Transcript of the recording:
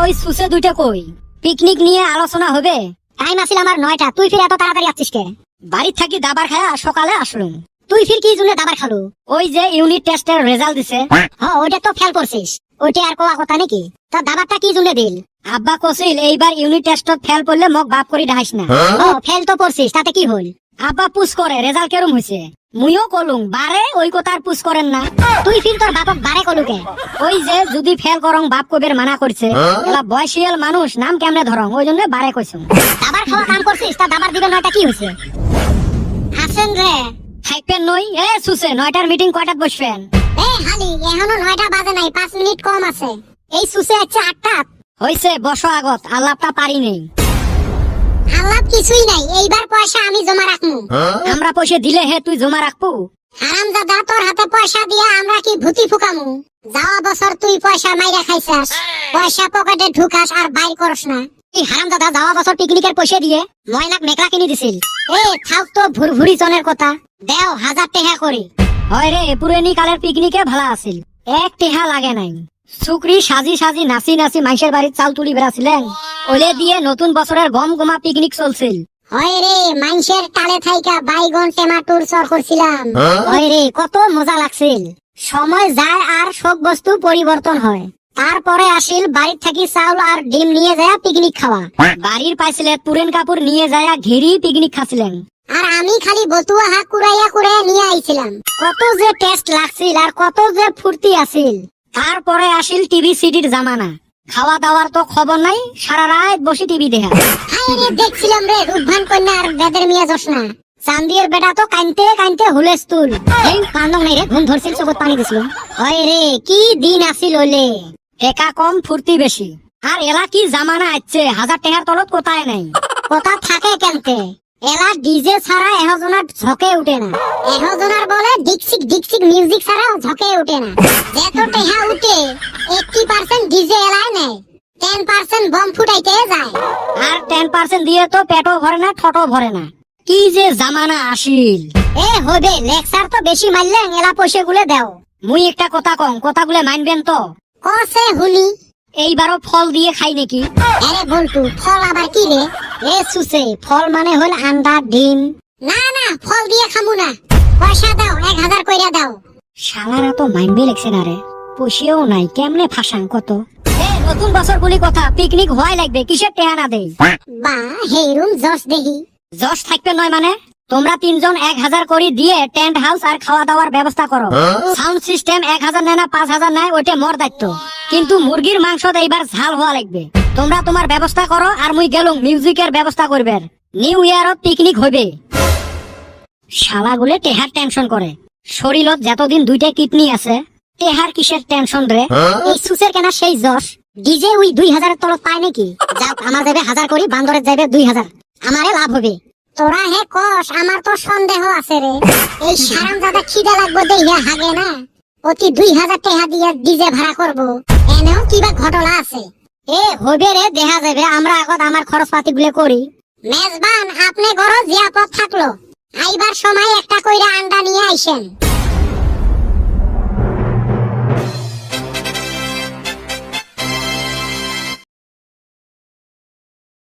ওই সুসে দুইটা কই? পিকনিক নিয়ে আলোচনা হবে। টাইম আছিল আমার 9টা, তুই ফির এত তাড়াতাড়ি আসছিস কে? বাড়ির থাকি দাবার খায়া সকালে আসলুম। তুই ফির কি জন্য দাবার খালু? ওই যে ইউনিট টেস্টের রেজাল্ট দিছে। ওইটা তো ফেল করছিস, ওইটা আর কোয়া কথা নাকি? তা দাবারটা কি জন্য দিল? আব্বা কছিল এইবার ইউনিট টেস্টত ফেল পড়লে মোক বাপ করি ডাহাইস না। ফেল তো করছিস, তাতে কি হল? আব্বা পুশ করে রেজাল্ট কেরম হইছে। মুইও কলুম বারে ওই কথা আর পুশ করেন না। তুই ফির তোর বাপক বারে কলুকে? ওই যে যদি ফেল করং বাপ কবের মানা করছে। এলা বয়সিয়াল মানুষ নাম কেমনে ধরং, ওই জন্য বারে কইছুম। দাবার খাওয়া কাম করছিস, তা দাবার দিবে 9টা কি হইছে? হাসেন রে থাকবেন নই। এ সুসে 9টার মিটিং কয়টাত বসবেন? হালি এখনো 9টা বাজে নাই, 5 মিনিট কম আছে। এই সুসে আছে 8টা। হইছে বসো আগত, আল্লাহটা পারি নেই। আল্লাহ কিছুই নাই, এইবার পয়সা আমি জমা রাখমু। আমরা পয়সা দিলে হে তুই জমা রাখবো? হারামজাদা, তোর হাতে পয়সা দিয়া আমরা কি ভূতি ফুকামু? যাওয়া বছর তুই পয়সা মাইরা খাইছাস, পয়সা পকেটে ঢুকাস আর বাইর করস না। এই হারামজাদা যাওয়া বছর পিকনিকের পয়সা দিয়ে ময়নাক মেঘলা কিনে দিছিল। থাক তো ভুরভুরি জনের কথা, দেও 1000 টাকা করি। হয় রে, পুরানি কালের পিকনিকে ভালো আছিল, 1 টাকা লাগে নাই। সুকরি সাজি সাজি নাচি নাচি মাইশের বাড়ির চাল তুলি বেড়াছিলেন। ওলে দিয়ে নতুন বছরের গম গমা পিকনিক চলছিল। হয় রে, মাইশের টালে থাইকা বাইগন টমেটোর চর করছিলাম। হয় রে, কত মজা লাগছিল। সময় যায় আর সব বস্তু পরিবর্তন হয়। তারপরে আসিল বাড়ির থাকি চাউল আর ডিম নিয়ে যায় পিকনিক খাওয়া। বাড়ির পাইছিলে পুরেন কাপড় নিয়ে যায় ঘেরি পিকনিক খাচ্ছিলেন। আর আমি খালি বতুয়া হাক কুড়াইয়া কুড়াইয়া নিয়ে আইছিলাম। কত যে টেস্ট লাগছিল আর কত যে ফুর্তি আছিল। তারপরে আসিল টিভি সিডির জামানা। খাওয়া দাওয়ার তো খবর নাই, সারা রাত বসে টিভি দেখা। দেখছিলাম রে রূপভান কন্যা আর বেদের মিয়া জোসনা। চান্দির বেটা তো কানতে কানতে হুলেস্তুল। কান্দং নাই রে, ঘুম ধরছিল, চোখত পানি দিছিল। হয় রে, কি দিন আসিল ওলে। টাকা কম ফুর্তি বেশি। আর এলা কি জামানা আছে, 1000 টাকার তলত কোথায় নাই। কথা থাকে কেনতে? এলা ডিজে ছাড়া এহজনার ঝকে উঠে না। এহজনার বলে ডিক্সিক ডিক্সিক মিউজিক ছাড়া ঝকে উঠে না। যত টেহা উঠে 80% ডিজে এলাই নেয়, 10% বম ফুটাইতে যায়। আর 10% দিয়ে তো পেটও ভরে না, ঠোঁটও ভরে না। কি যে জামানা আসিল। হবে লেকচার তো বেশি মারলে এলা পয়সা গুলে দেও। মুই একটা কথা কম, কথাগুলো মানবেন তো? কসে হুলি। এইবারও ফল দিয়ে খাই নাকি? আরে বলটু, ফল আবার কি রে? সুসে, ফল মানে হল আন্ডা ডিম। না না, ফল দিয়ে খামু না। পয়সা দাও, 1000 কইরা দাও। শালারা তো মাইনবে লেগছে না রে, পয়সাও নাই, কেমনে ফাঁসাং কত। নতুন বছর বলি কথা, পিকনিক হওয়াই লাগবে, কিসের টেহা না দেই। বা হেরুম জস দেহি। জশ থাকবে নয় মানে? তোমরা 3 জন 1000 করে দিয়ে টেন্ট হাউস আর খাওয়া দাওয়ার ব্যবস্থা করো। সাউন্ড সিস্টেম 1000 নেয় না 5000 নেয়, ওইটা মোর দায়িত্ব। কিন্তু মুরগির মাংস এইবার ঝাল হওয়া লাগবে। তোমরা তোমার ব্যবস্থা করো, আর মুই গেলুম মিউজিকের ব্যবস্থা করবে। নিউ ইয়ারত পিকনিক হইবে। শালাগুলে টেহার টেনশন করে। শরীরত যতদিন 2টা কিডনি আছে, টেহার কিসের টেনশন রে? এই সুসের কেনা সেই জশ। ডিজে ওই 2000 এর তলত পায় নাকি? যাক, আমার যাবে 1000 করি, বান্দরের যাবে 2000, আমারে লাভ হবে। তোরা হে কস, আমার তো সন্দেহ আছে রে। এই হারামজাদা খিদে লাগবে দেইয়া হাগে না, অতি 2000 টাকা দিয়ে ডিজে ভাড়া করব। এনেও কিবা ঘটনা আছে। হবে রে, দেখা যাবে। আমরা আগত আমার খরচপাতি গুলো করি। মেজবান, আপনি গরো জিয়াপদ থাকলো, আইবার সময় একটা কইরা আন্ডা নিয়ে আইসেন।